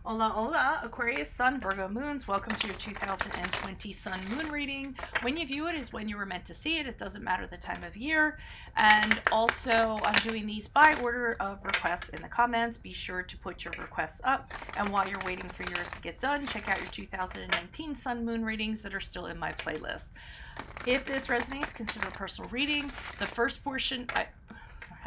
Hola, hola, Aquarius, Sun, Virgo, Moons. Welcome to your 2020 Sun Moon reading. When you view it is when you were meant to see it. It doesn't matter the time of year. And also, I'm doing these by order of requests in the comments. Be sure to put your requests up. And while you're waiting for yours to get done, check out your 2019 Sun Moon readings that are still in my playlist. If this resonates, consider a personal reading. The first portion...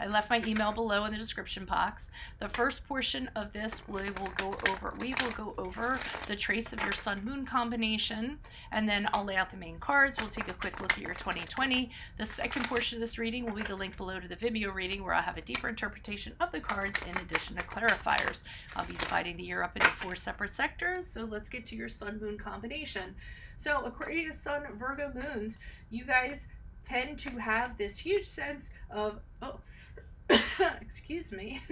I left my email below in the description box. The first portion of this we will go over the traits of your Sun Moon combination, and then I'll lay out the main cards. We'll take a quick look at your 2020. The second portion of this reading will be the link below to the Vimeo reading, where I'll have a deeper interpretation of the cards in addition to clarifiers. I'll be dividing the year up into 4 separate sectors, so let's get to your Sun Moon combination. So Aquarius, Sun, Virgo, Moons, you guys tend to have this huge sense of, excuse me,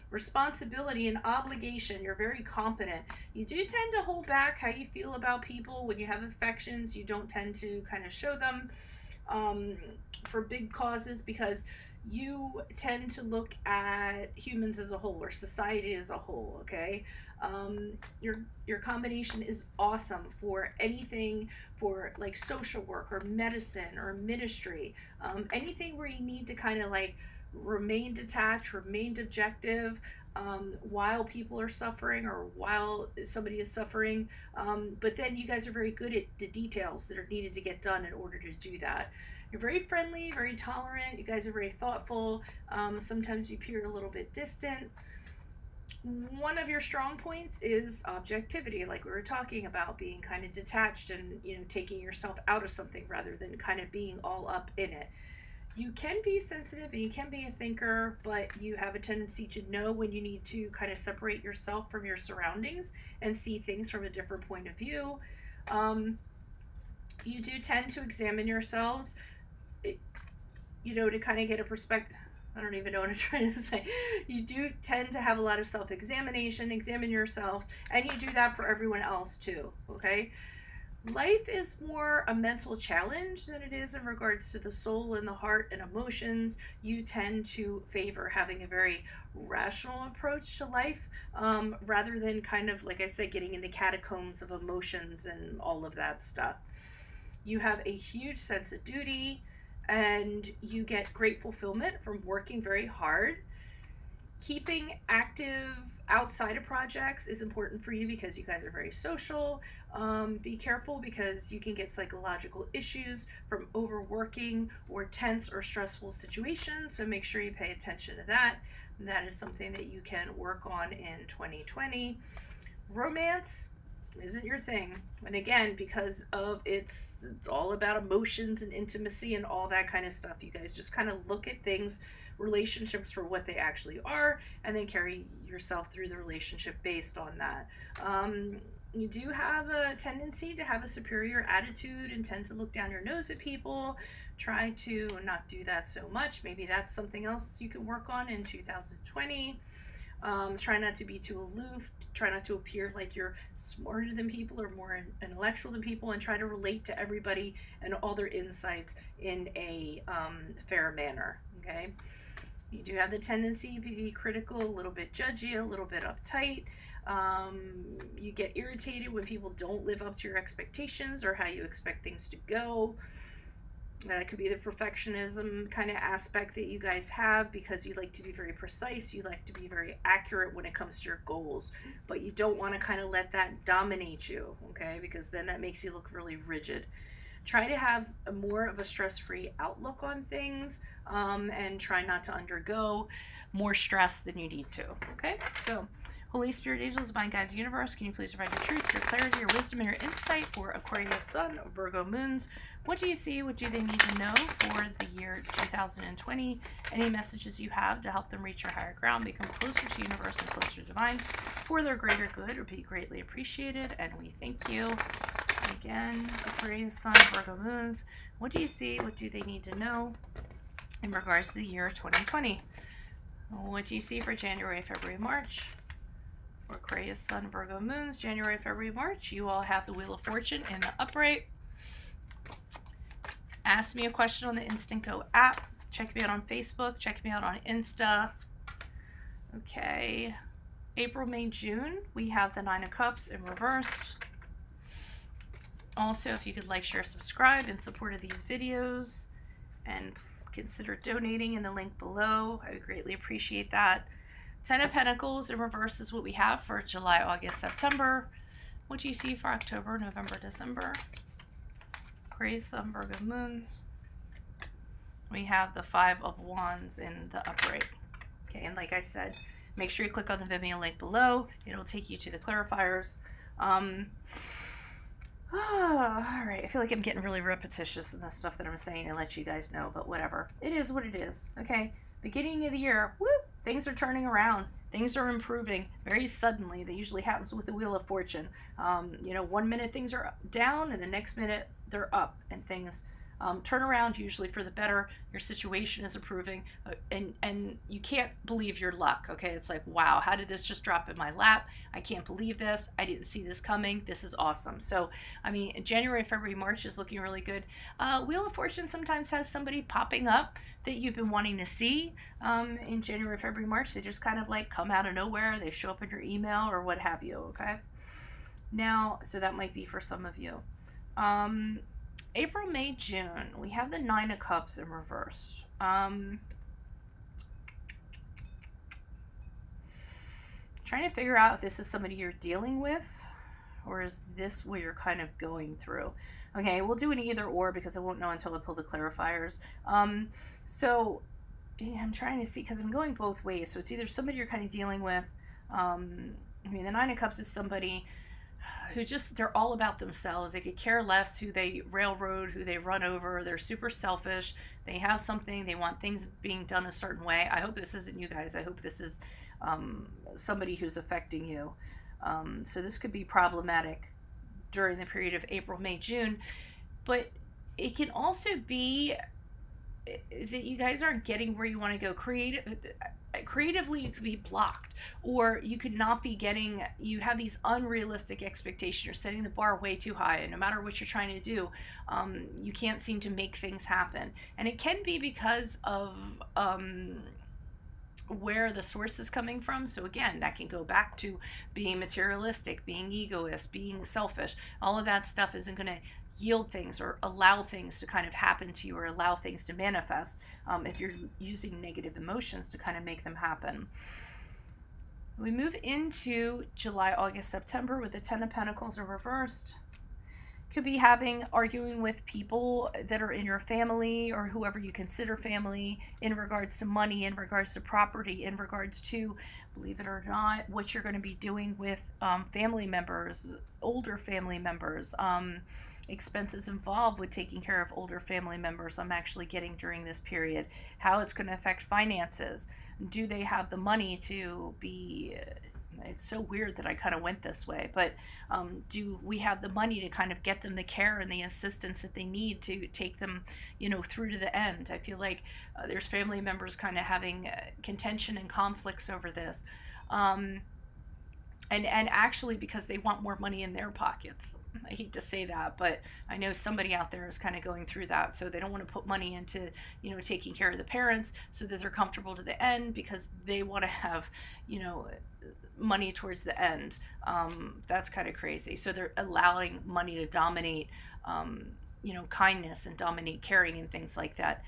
responsibility and obligation. You're very competent. You do tend to hold back how you feel about people. When you have affections, you don't tend to kind of show them for big causes, because you tend to look at humans as a whole, or society as a whole, okay? Your combination is awesome for anything, for like social work or medicine or ministry, anything where you need to kind of like remain detached, remain objective while people are suffering or while somebody is suffering. But then you guys are very good at the details that are needed to get done in order to do that. You're very friendly, very tolerant. You guys are very thoughtful. Sometimes you appear a little bit distant. One of your strong points is objectivity, like we were talking about, being kind of detached and, you know, taking yourself out of something rather than kind of being all up in it. You can be sensitive and you can be a thinker, but you have a tendency to know when you need to kind of separate yourself from your surroundings and see things from a different point of view. You do tend to examine yourselves, you know, to kind of get a perspective. I don't even know what I'm trying to say. You do tend to have a lot of self-examination, examine yourselves, and you do that for everyone else too, okay? Life is more a mental challenge than it is in regards to the soul and the heart and emotions. You tend to favor having a very rational approach to life, rather than kind of, like I said, getting in the catacombs of emotions and all of that stuff. You have a huge sense of duty, and you get great fulfillment from working very hard. Keeping active outside of projects is important for you because you guys are very social. Be careful because you can get psychological issues from overworking or tense or stressful situations, so make sure you pay attention to that. That is something that you can work on in 2020. Romance isn't your thing, and again, because of it's all about emotions and intimacy and all that kind of stuff, you guys just kind of look at things, relationships, for what they actually are, and then carry yourself through the relationship based on that. You do have a tendency to have a superior attitude and tend to look down your nose at people. Try to not do that so much. Maybe that's something else you can work on in 2020. Try not to be too aloof. Try not to appear like you're smarter than people or more intellectual than people, and try to relate to everybody and all their insights in a fair manner, okay? You do have the tendency to be critical, a little bit judgy, a little bit uptight. You get irritated when people don't live up to your expectations or how you expect things to go. That could be the perfectionism kind of aspect that you guys have, because you like to be very precise, you like to be very accurate when it comes to your goals, but you don't want to kind of let that dominate you, okay, because then that makes you look really rigid. Try to have more of a stress-free outlook on things, and try not to undergo more stress than you need to, okay? So Holy Spirit, angels, divine guides, universe, can you please provide your truth, your clarity, your wisdom, and your insight for Aquarius, Sun, Virgo, Moons? What do you see? What do they need to know for the year 2020? Any messages you have to help them reach your higher ground, become closer to universe and closer to divine for their greater good, would be greatly appreciated, and we thank you. Again, Aquarius, Sun, Virgo, Moons, what do you see? What do they need to know in regards to the year 2020? What do you see for January, February, March? Aquarius, Sun, Virgo, Moons, January, February, March. You all have the Wheel of Fortune in the upright. Ask me a question on the Instant Go app. Check me out on Facebook. Check me out on Insta. Okay. April, May, June, we have the Nine of Cups in reversed. Also, if you could like, share, subscribe in support of these videos, and consider donating in the link below. I would greatly appreciate that. Ten of Pentacles in reverse is what we have for July, August, September. What do you see for October, November, December? Aquarius, Sun, Virgo, Moons. We have the Five of Wands in the upright. Okay, and like I said, make sure you click on the Vimeo link below. It'll take you to the clarifiers. All right, I feel like I'm getting really repetitious in the stuff that I'm saying and let you guys know, but whatever. It is what it is, okay? Beginning of the year, whoop, things are turning around. Things are improving very suddenly. That usually happens with the Wheel of Fortune. You know, 1 minute things are down and the next minute they're up, and things turn around usually for the better. Your situation is improving, and you can't believe your luck, okay? It's like, wow, how did this just drop in my lap? I can't believe this. I didn't see this coming. This is awesome. So, I mean, January, February, March is looking really good. Wheel of Fortune sometimes has somebody popping up that you've been wanting to see in January, February, March. They just kind of like come out of nowhere. They show up in your email or what have you, okay? Now, so that might be for some of you. April, May, June, we have the Nine of Cups in reverse. Trying to figure out if this is somebody you're dealing with, or is this what you're kind of going through? Okay, we'll do an either or because I won't know until I pull the clarifiers. So yeah, I'm trying to see, because I'm going both ways. So it's either somebody you're kind of dealing with. I mean, the Nine of Cups is somebody who just, they're all about themselves. They could care less who they railroad, who they run over. They're super selfish. They have something. They want things being done a certain way. I hope this isn't you guys. I hope this is somebody who's affecting you. So this could be problematic during the period of April, May, June. But it can also be that you guys aren't getting where you want to go. Creatively, you could be blocked, or you could not be getting, you have these unrealistic expectations. You're setting the bar way too high, and no matter what you're trying to do, you can't seem to make things happen. And it can be because of where the source is coming from. So again, that can go back to being materialistic, being egoist, being selfish. All of that stuff isn't going to yield things or allow things to kind of happen to you, or allow things to manifest if you're using negative emotions to kind of make them happen. We move into July, August, September with the Ten of Pentacles in reversed. Could be arguing with people that are in your family, or whoever you consider family, in regards to money, in regards to property, in regards to, believe it or not, what you're going to be doing with family members, older family members, expenses involved with taking care of older family members. I'm actually getting during this period how it's going to affect finances. Do they have the money to be, it's so weird that I kind of went this way, but do we have the money to kind of get them the care and the assistance that they need to take them, you know, through to the end? I feel like there's family members kind of having contention and conflicts over this. And actually because they want more money in their pockets. I hate to say that, but I know somebody out there is kind of going through that. So they don't want to put money into, you know, taking care of the parents so that they're comfortable to the end, because they want to have, you know, money towards the end. That's kind of crazy. So they're allowing money to dominate, you know, kindness and dominate caring and things like that.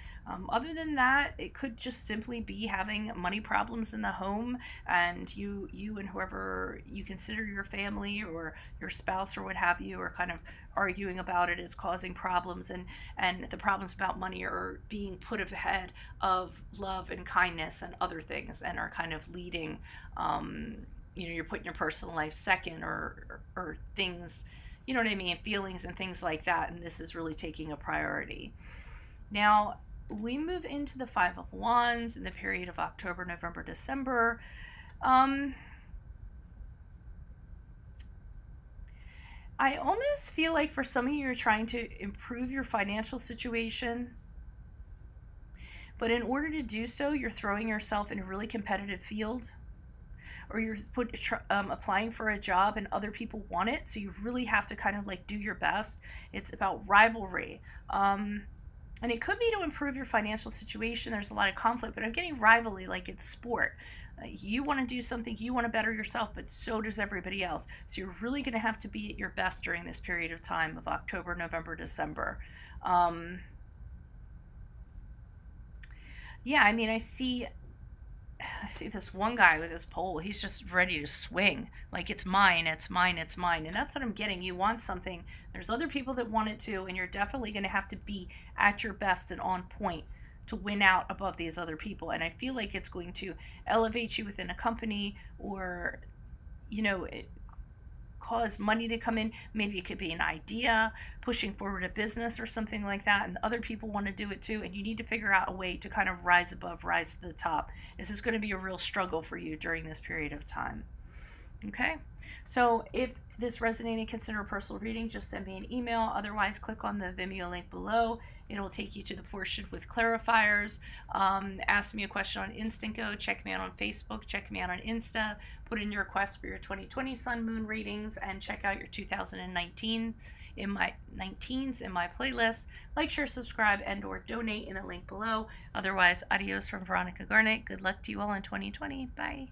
Other than that, it could just simply be having money problems in the home, and you and whoever you consider your family or your spouse or what have you are kind of arguing about it. Is causing problems, and the problems about money are being put ahead of love and kindness and other things, and are kind of leading, you know, you're putting your personal life second, or things, you know what I mean, feelings and things like that, and this is really taking a priority. Now, we move into the Five of Wands in the period of October, November, December. I almost feel like for some of you, you're trying to improve your financial situation, but in order to do so, you're throwing yourself in a really competitive field, or you're applying for a job and other people want it, so you really have to kind of like do your best. It's about rivalry. And it could be to improve your financial situation. There's a lot of conflict, but I'm getting rivalry like it's sport. You want to do something, you want to better yourself, but so does everybody else. So you're really going to have to be at your best during this period of time of October, November, December. Yeah, I mean, I see this one guy with his pole. He's just ready to swing. Like, it's mine, it's mine, it's mine. And that's what I'm getting. You want something. There's other people that want it too, and you're definitely going to have to be at your best and on point to win out above these other people. And I feel like it's going to elevate you within a company, or, you know, cause money to come in. Maybe it could be an idea pushing forward a business or something like that, and other people want to do it too, and you need to figure out a way to kind of rise above, rise to the top. This is going to be a real struggle for you during this period of time. Okay, so if this resonated, consider a personal reading. Just send me an email. Otherwise, click on the Vimeo link below. It'll take you to the portion with clarifiers. Ask me a question on Instant Go. Check me out on Facebook. Check me out on Insta. Put in your request for your 2020 Sun Moon readings, and check out your 2019 in my 19s in my playlist. Like, share, subscribe, and or donate in the link below. Otherwise, adios from Veronica Garnett. Good luck to you all in 2020. Bye.